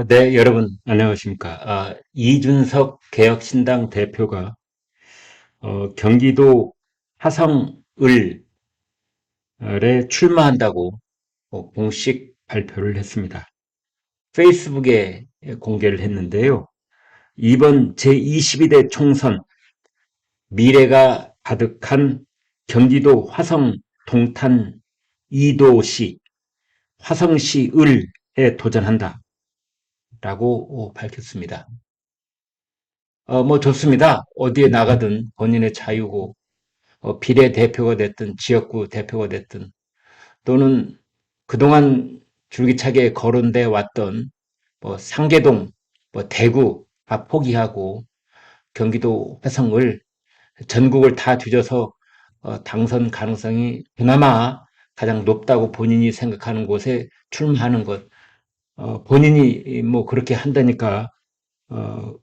네, 여러분, 안녕하십니까. 이준석 개혁신당 대표가, 경기도 화성을에 출마한다고 공식 발표를 했습니다. 페이스북에 공개를 했는데요. 이번 제22대 총선 미래가 가득한 경기도 화성 동탄 2도시 화성시 을에 도전한다라고 밝혔습니다. 뭐 좋습니다. 어디에 나가든 본인의 자유고, 비례대표가 됐든 지역구 대표가 됐든 또는 그동안 줄기차게 거론돼 왔던 뭐 상계동, 뭐 대구 다 포기하고 경기도 화성을 전국을 다 뒤져서 당선 가능성이 그나마 가장 높다고 본인이 생각하는 곳에 출마하는 것, 본인이 뭐 그렇게 한다니까 어,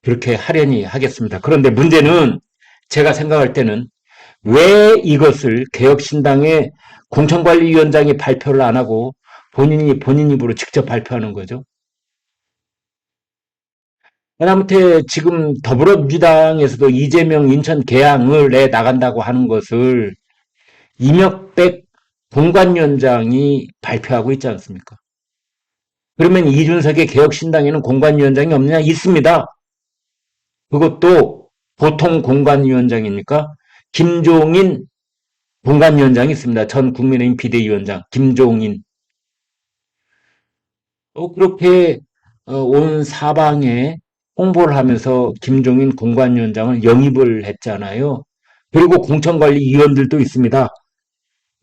그렇게 하려니 하겠습니다. 그런데 문제는 제가 생각할 때는 왜 이것을 개혁신당의 공천관리위원장이 발표를 안 하고 본인이 본인 입으로 직접 발표하는 거죠. 하다못해 지금 더불어민주당에서도 이재명 인천 계양을 내 나간다고 하는 것을 이명백 공관위원장이 발표하고 있지 않습니까? 그러면 이준석의 개혁신당에는 공관위원장이 없느냐? 있습니다. 그것도 보통 공관위원장입니까? 김종인 공관위원장이 있습니다. 전 국민의힘 비대위원장 김종인. 그렇게 온 사방에 홍보를 하면서 김종인 공관위원장을 영입을 했잖아요. 그리고 공천관리위원들도 있습니다.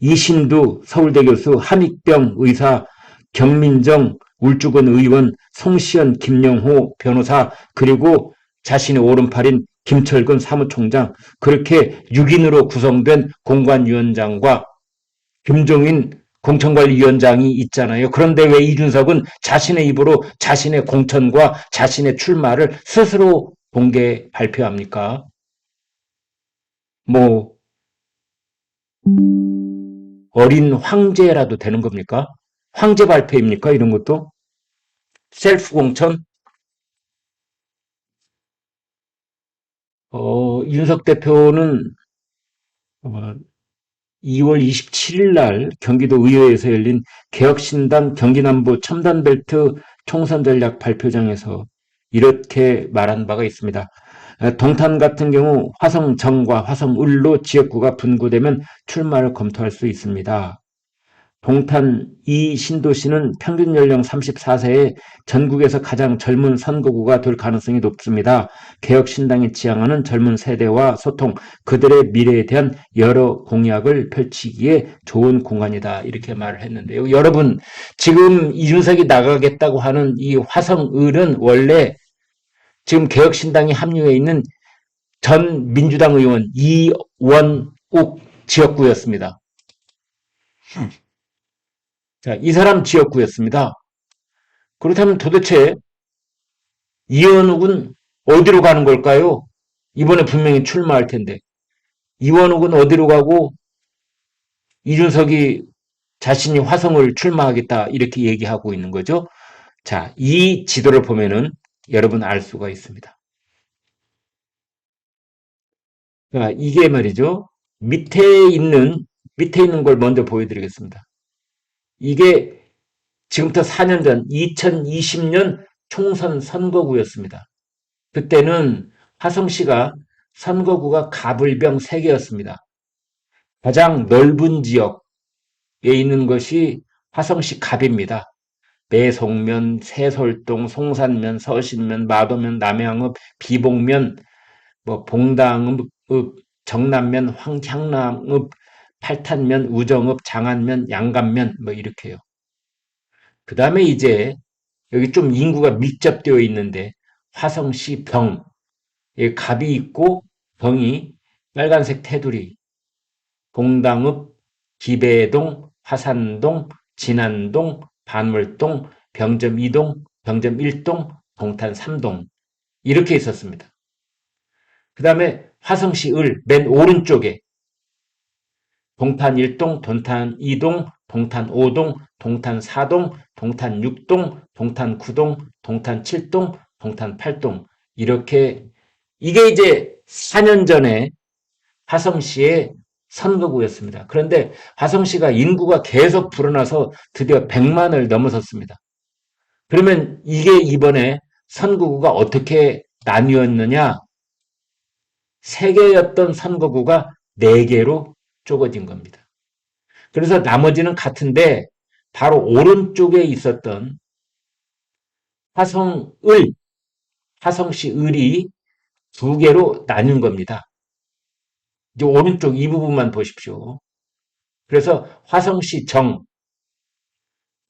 이신두 서울대 교수, 함익병 의사, 경민정 울주군 의원, 송시현 김영호 변호사, 그리고 자신의 오른팔인 김철근 사무총장, 그렇게 6인으로 구성된 공관위원장과 김종인 공천관리위원장이 있잖아요. 그런데 왜 이준석은 자신의 입으로 자신의 공천과 자신의 출마를 스스로 공개 발표합니까? 뭐 어린 황제라도 되는 겁니까? 황제 발표입니까? 이런 것도? 셀프 공천? 이준석 대표는 2월 27일 날 경기도 의회에서 열린 개혁신당 경기남부 첨단벨트 총선 전략 발표장에서 이렇게 말한 바가 있습니다. 동탄 같은 경우 화성정과 화성을로 지역구가 분구되면 출마를 검토할 수 있습니다. 동탄 이 신도시는 평균 연령 34세에 전국에서 가장 젊은 선거구가 될 가능성이 높습니다. 개혁신당이 지향하는 젊은 세대와 소통, 그들의 미래에 대한 여러 공약을 펼치기에 좋은 공간이다. 이렇게 말을 했는데요. 여러분, 지금 이준석이 나가겠다고 하는 이 화성을은 원래 지금 개혁신당이 합류해 있는 전 민주당 의원 이원욱 지역구였습니다. 자, 이 사람 지역구였습니다. 그렇다면 도대체 이원욱은 어디로 가는 걸까요? 이번에 분명히 출마할 텐데. 이원욱은 어디로 가고 이준석이 자신이 화성을 출마하겠다 이렇게 얘기하고 있는 거죠. 자, 이 지도를 보면은 여러분 알 수가 있습니다. 자, 이게 말이죠. 밑에 있는 걸 먼저 보여드리겠습니다. 이게 지금부터 4년 전 2020년 총선 선거구였습니다. 그때는 화성시가 선거구가 가불병 3개였습니다. 가장 넓은 지역에 있는 것이 화성시 갑입니다. 매송면, 새솔동, 송산면, 서신면, 마도면, 남양읍, 비봉면, 뭐 봉당읍, 정남면, 향남읍, 팔탄면, 우정읍, 장안면, 양감면 뭐 이렇게요. 그 다음에 이제 여기 좀 인구가 밀접되어 있는데 화성시 병, 갑이 있고 병이 빨간색 테두리, 봉당읍, 기배동, 화산동, 진안동, 반월동, 병점 2동, 병점 1동, 동탄 3동 이렇게 있었습니다. 그 다음에 화성시 을 맨 오른쪽에 동탄 1동, 동탄 2동, 동탄 5동, 동탄 4동, 동탄 6동, 동탄 9동, 동탄 7동, 동탄 8동. 이렇게 이게 이제 4년 전에 화성시의 선거구였습니다. 그런데 화성시가 인구가 계속 불어나서 드디어 100만을 넘어섰습니다. 그러면 이게 이번에 선거구가 어떻게 나뉘었느냐? 3개였던 선거구가 4개로 쪼개진 겁니다. 그래서 나머지는 같은데 바로 오른쪽에 있었던 화성을, 화성시 을이 2개로 나뉜 겁니다. 이제 오른쪽 이 부분만 보십시오. 그래서 화성시 정,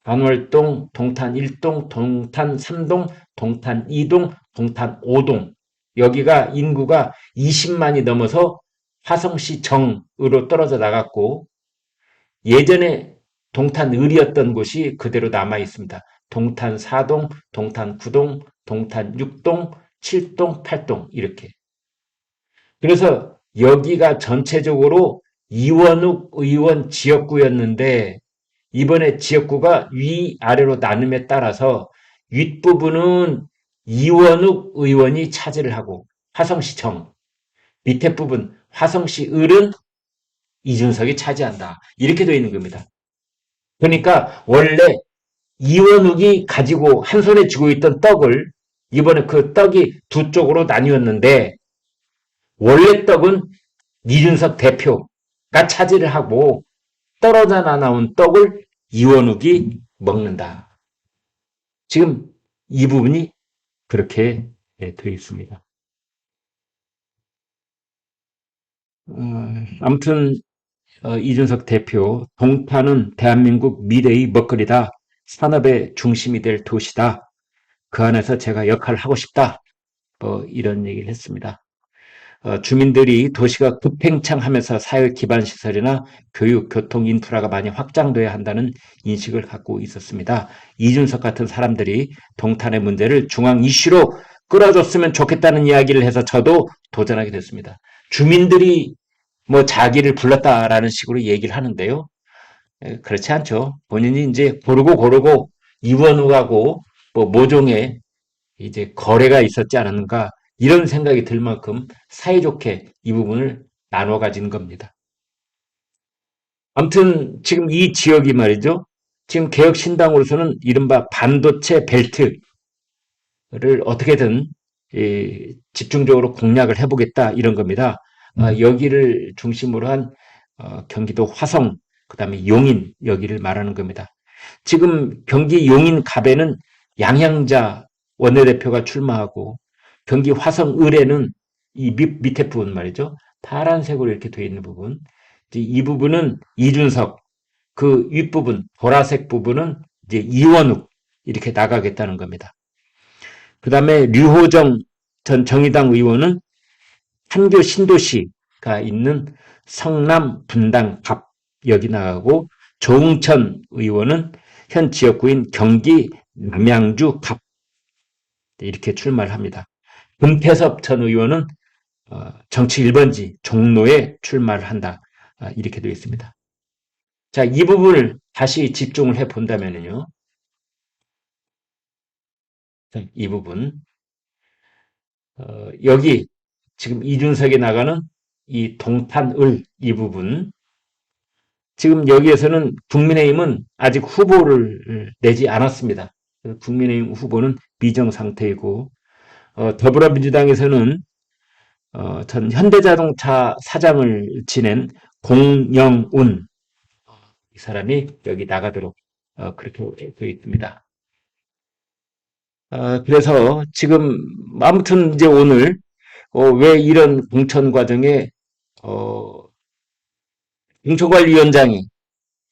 반월동, 동탄 1동, 동탄 3동, 동탄 2동, 동탄 5동. 여기가 인구가 20만이 넘어서 화성시 정으로 떨어져 나갔고 예전에 동탄 을이었던 곳이 그대로 남아 있습니다. 동탄 4동, 동탄 9동, 동탄 6동, 7동, 8동 이렇게. 그래서 여기가 전체적으로 이원욱 의원 지역구였는데 이번에 지역구가 위아래로 나눔에 따라서 윗부분은 이원욱 의원이 차지를 하고 화성시청, 밑에 부분 화성시 을은 이준석이 차지한다. 이렇게 되어 있는 겁니다. 그러니까 원래 이원욱이 가지고 한 손에 쥐고 있던 떡을 이번에 그 떡이 두 쪽으로 나뉘었는데 원래 떡은 이준석 대표가 차지를 하고 떨어져 나온 떡을 이원욱이 먹는다. 지금 이 부분이 그렇게 되어 있습니다. 아무튼 이준석 대표, 동탄은 대한민국 미래의 먹거리다. 산업의 중심이 될 도시다. 그 안에서 제가 역할을 하고 싶다. 이런 얘기를 했습니다. 주민들이 도시가 급팽창하면서 사회 기반 시설이나 교육, 교통, 인프라가 많이 확장돼야 한다는 인식을 갖고 있었습니다. 이준석 같은 사람들이 동탄의 문제를 중앙 이슈로 끌어줬으면 좋겠다는 이야기를 해서 저도 도전하게 됐습니다. 주민들이 뭐 자기를 불렀다라는 식으로 얘기를 하는데요. 그렇지 않죠. 본인이 이제 고르고 이원욱하고 뭐 모종의 이제 거래가 있었지 않았는가 이런 생각이 들 만큼 사이좋게 이 부분을 나눠 가진 겁니다. 아무튼 지금 이 지역이 말이죠. 지금 개혁신당으로서는 이른바 반도체 벨트를 어떻게든 집중적으로 공략을 해보겠다 이런 겁니다. 여기를 중심으로 한 경기도 화성, 그 다음에 용인 여기를 말하는 겁니다. 지금 경기 용인 갑에는 양향자 원내대표가 출마하고 경기 화성 을에는 이 밑에 부분 말이죠. 파란색으로 이렇게 되어 있는 부분. 이 부분은 이준석, 그 윗부분, 보라색 부분은 이제 이원욱 이렇게 나가겠다는 겁니다. 그 다음에 류호정 전 정의당 의원은 판교 신도시가 있는 성남 분당 갑 여기 나가고 조응천 의원은 현 지역구인 경기 남양주 갑 이렇게 출마를 합니다. 금태섭 전 의원은 정치 1번지 종로에 출마를 한다. 이렇게 되어 있습니다. 자, 이 부분을 다시 집중을 해 본다면요. 이 부분. 여기 지금 이준석이 나가는 이 동탄을 이 부분. 지금 여기에서는 국민의힘은 아직 후보를 내지 않았습니다. 국민의힘 후보는 미정 상태이고 더불어민주당에서는 전 현대자동차 사장을 지낸 공영운 이 사람이 여기 나가도록 그렇게 되어 있습니다. 그래서 지금 아무튼 이제 오늘 왜 이런 공천 과정에 공천관리위원장이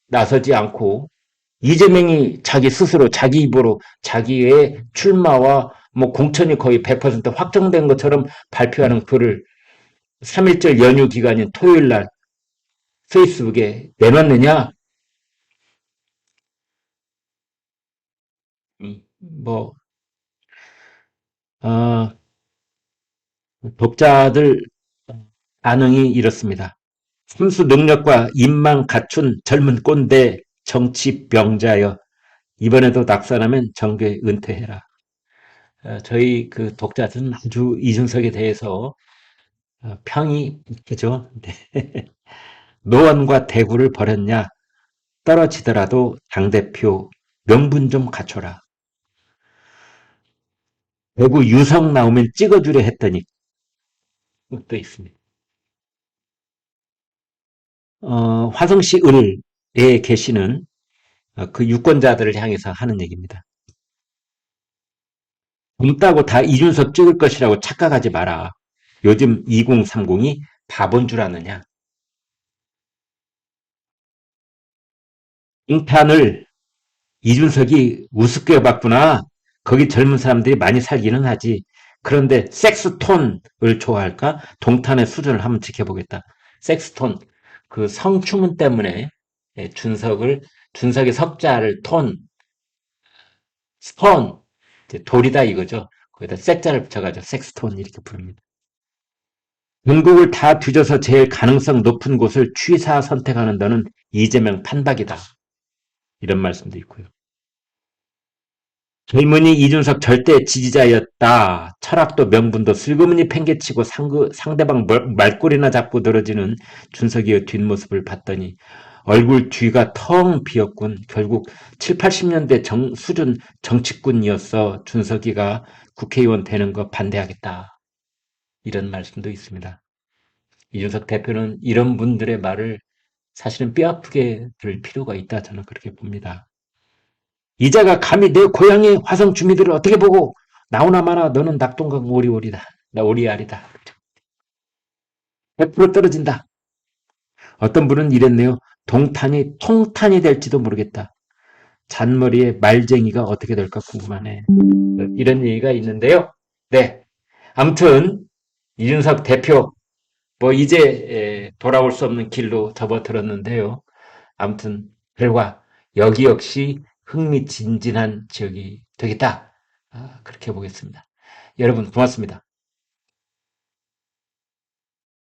나서지 않고 이재명이 자기 스스로 자기 입으로 자기의 출마와 뭐 공천이 거의 100% 확정된 것처럼 발표하는 글을 3.1절 연휴 기간인 토요일 날 페이스북에 내놨느냐? 뭐 독자들 반응이 이렇습니다. 순수 능력과 입만 갖춘 젊은 꼰대 정치병자여 이번에도 낙선하면 정계 은퇴해라. 저희 그 독자들은 아주 이준석에 대해서 평이 있겠죠. 네. 노원과 대구를 벌였냐? 떨어지더라도 당대표 명분 좀 갖춰라. 대구 유성 나오면 찍어주려 했더니 또 있습니다. 화성시 을에 계시는 그 유권자들을 향해서 하는 얘기입니다. 돈 따고 다 이준석 찍을 것이라고 착각하지 마라. 요즘 2030이 바본 줄 아느냐. 인탄을 이준석이 우습게 봤구나. 거기 젊은 사람들이 많이 살기는 하지. 그런데 섹스톤을 좋아할까? 동탄의 수준을 한번 지켜보겠다. 섹스톤, 그 성추문 때문에 준석의 석자를 톤, 스톤, 돌이다 이거죠. 거기다 섹자를 붙여가지고 섹스톤 이렇게 부릅니다. 전국을 다 뒤져서 제일 가능성 높은 곳을 취사 선택하는 너는 이재명 판박이다. 이런 말씀도 있고요. 젊은이 이준석 절대 지지자였다. 철학도 명분도 슬그머니 팽개치고 상대방 말꼬리나 잡고 늘어지는 준석이의 뒷모습을 봤더니 얼굴 뒤가 텅 비었군. 결국 7, 80년대 수준 정치꾼이었어. 준석이가 국회의원 되는 거 반대하겠다. 이런 말씀도 있습니다. 이준석 대표는 이런 분들의 말을 사실은 뼈아프게 들을 필요가 있다. 저는 그렇게 봅니다. 이자가 감히 내 고향의 화성 주민들을 어떻게 보고 나오나 마나 너는 낙동강 오리오리다. 나 오리알이다. 100% 떨어진다. 어떤 분은 이랬네요. 동탄이 통탄이 될지도 모르겠다. 잔머리에 말쟁이가 어떻게 될까 궁금하네. 이런 얘기가 있는데요. 네. 아무튼 이준석 대표 뭐 이제 돌아올 수 없는 길로 접어들었는데요. 아무튼 결과 여기 역시 흥미진진한 지역이 되겠다. 그렇게 보겠습니다. 여러분 고맙습니다.